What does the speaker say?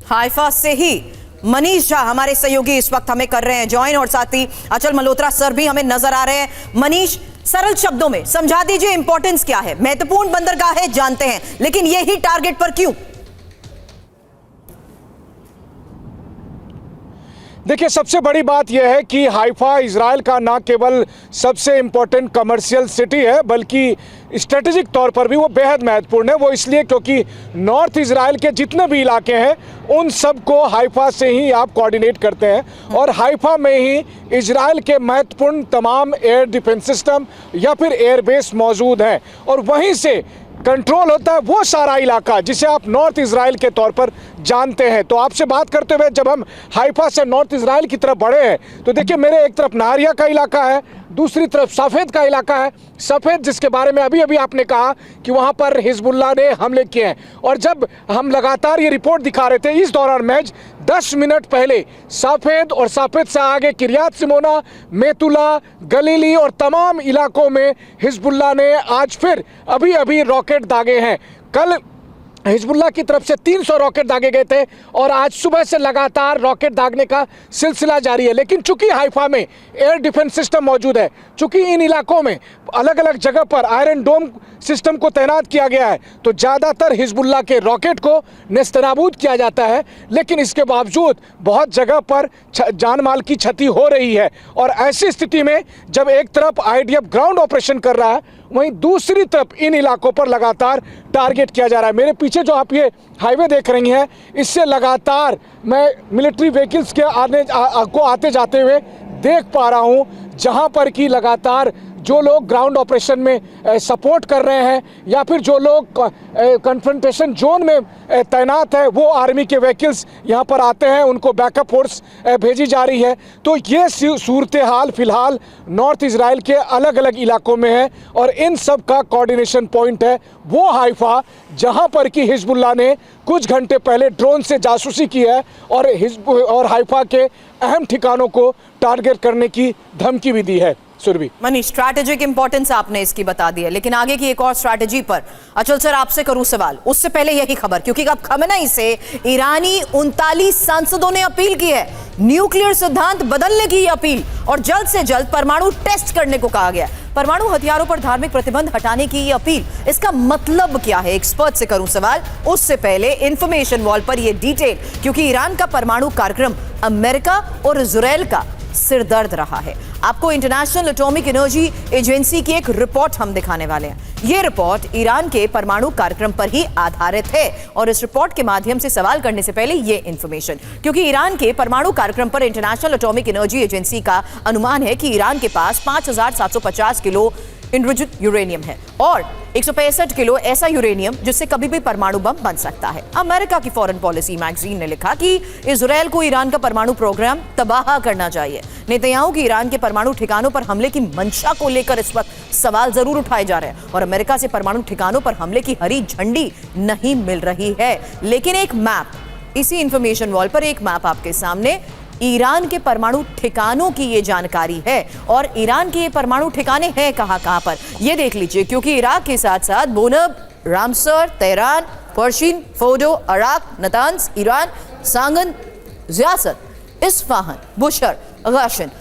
Haifa से ही मनीष झा हमारे सहयोगी इस वक्त हमें कर रहे हैं ज्वाइन, और साथ ही अचल मल्होत्रा सर भी हमें नजर आ रहे हैं। मनीष, सरल शब्दों में समझा दीजिए इंपॉर्टेंस क्या है। महत्वपूर्ण बंदरगाह है जानते हैं, लेकिन यही टारगेट पर क्यों? देखिए, सबसे बड़ी बात यह है कि हाइफा इजराइल का न केवल सबसे इम्पोर्टेंट कमर्शियल सिटी है, बल्कि स्ट्रेटेजिक तौर पर भी वो बेहद महत्वपूर्ण है। वो इसलिए क्योंकि नॉर्थ इजराइल के जितने भी इलाके हैं उन सब को हाइफा से ही आप कोऑर्डिनेट करते हैं, और हाइफा में ही इजराइल के महत्वपूर्ण तमाम एयर डिफेंस सिस्टम या फिर एयरबेस मौजूद हैं, और वहीं से कंट्रोल होता है वो सारा इलाका जिसे आप नॉर्थ इजराइल के तौर पर जानते हैं। तो आपसे बात करते हुए जब हम हाइफा से नॉर्थ इजराइल की तरफ बढ़े हैं तो देखिए, मेरे एक तरफ नाहरिया का इलाका है, दूसरी तरफ सफ़ेद का इलाका है। सफ़ेद जिसके बारे में अभी अभी आपने कहा कि वहाँ पर हिजबुल्लाह ने हमले किए हैं, और जब हम लगातार ये रिपोर्ट दिखा रहे थे इस दौरान मैच 10 मिनट पहले सफ़ेद और सफ़ेद से आगे किरियात सिमोना, मेतुला, गलीली और तमाम इलाकों में हिजबुल्लाह ने आज फिर अभी अभी रॉकेट दागे हैं। कल हिजबुल्लाह की तरफ से 300 रॉकेट दागे गए थे, और आज सुबह से लगातार रॉकेट दागने का सिलसिला जारी है। लेकिन चूंकि हाइफा में एयर डिफेंस सिस्टम मौजूद है, चूंकि इन इलाकों में अलग अलग जगह पर आयरन डोम सिस्टम को तैनात किया गया है, तो ज़्यादातर हिजबुल्लाह के रॉकेट को नेस्तनाबूद किया जाता है। लेकिन इसके बावजूद बहुत जगह पर जान माल की क्षति हो रही है, और ऐसी स्थिति में जब एक तरफ आईडीएफ ग्राउंड ऑपरेशन कर रहा है, वहीं दूसरी तरफ इन इलाकों पर लगातार टारगेट किया जा रहा है। मेरे पीछे जो आप ये हाईवे देख रही हैं, इससे लगातार मैं मिलिट्री व्हीकल्स के आते जाते हुए देख पा रहा हूं, जहां पर कि लगातार जो लोग ग्राउंड ऑपरेशन में सपोर्ट कर रहे हैं या फिर जो लोग कन्फ्रंटेशन जोन में तैनात है, वो आर्मी के व्हीकल्स यहाँ पर आते हैं, उनको बैकअप फोर्स भेजी जा रही है। तो ये सूरत हाल फिलहाल नॉर्थ इजराइल के अलग अलग इलाकों में है, और इन सब का कोऑर्डिनेशन पॉइंट है वो हाइफा, जहाँ पर कि हिजबुल्लाह ने कुछ घंटे पहले ड्रोन से जासूसी की है और हाइफा के अहम ठिकानों को टारगेट करने की धमकी भी दी है। सुरभि, मनीष, स्ट्रैटेजिक इंपॉर्टेंस आपने इसकी बता दी है, लेकिन आगे की एक और स्ट्रैटेजी पर अचल सर आपसे करूं सवाल। उससे पहले यही खबर, क्योंकि अब खमेनी से ईरानी 39 सांसदों ने अपील की है, न्यूक्लियर सिद्धांत बदलने की अपील, और जल्द से जल्द परमाणु टेस्ट करने को कहा गया। परमाणु हथियारों पर धार्मिक प्रतिबंध हटाने की ये अपील, इसका मतलब क्या है? एक्सपर्ट से करूं सवाल। उससे पहले इंफॉर्मेशन वॉल पर यह डिटेल, क्योंकि ईरान का परमाणु कार्यक्रम अमेरिका और इजराइल का सिरदर्द रहा है। आपको इंटरनेशनल एटॉमिक एनर्जी एजेंसी की एक रिपोर्ट हम दिखाने वाले हैं। यह रिपोर्ट ईरान के परमाणु कार्यक्रम पर ही आधारित है, और इस रिपोर्ट के माध्यम से सवाल करने से पहले यह इंफॉर्मेशन, क्योंकि ईरान के परमाणु कार्यक्रम पर इंटरनेशनल एटॉमिक एनर्जी एजेंसी का अनुमान है कि ईरान के पास 5750 किलो इनरिच्ड यूरेनियम है, और 165 किलो ऐसा यूरेनियम जिससे कभी भी परमाणु बम बन सकता है। अमेरिका की फॉरेन पॉलिसी मैगजीन ने लिखा कि इजराइल को ईरान का परमाणु प्रोग्राम तबाह करना चाहिए। नेतन्याहू की ईरान के परमाणु ठिकानों पर हमले की मंशा को लेकर इस वक्त सवाल जरूर उठाए जा रहे हैं, और अमेरिका से परमाणु ठिकानों पर हमले की हरी झंडी नहीं मिल रही है। लेकिन एक मैप, इसी इंफॉर्मेशन वॉल पर एक मैप आपके सामने ईरान के परमाणु ठिकानों की ये जानकारी है, और ईरान के ये परमाणु ठिकाने हैं कहां पर, ये देख लीजिए। क्योंकि इराक के साथ साथ बोनब, रामसर, तेहरान, पर्शिन, फोडो, अराक, नतान्स, ईरान, सांगन, ज़ियासत, इस्फहान, बुशर, गाशन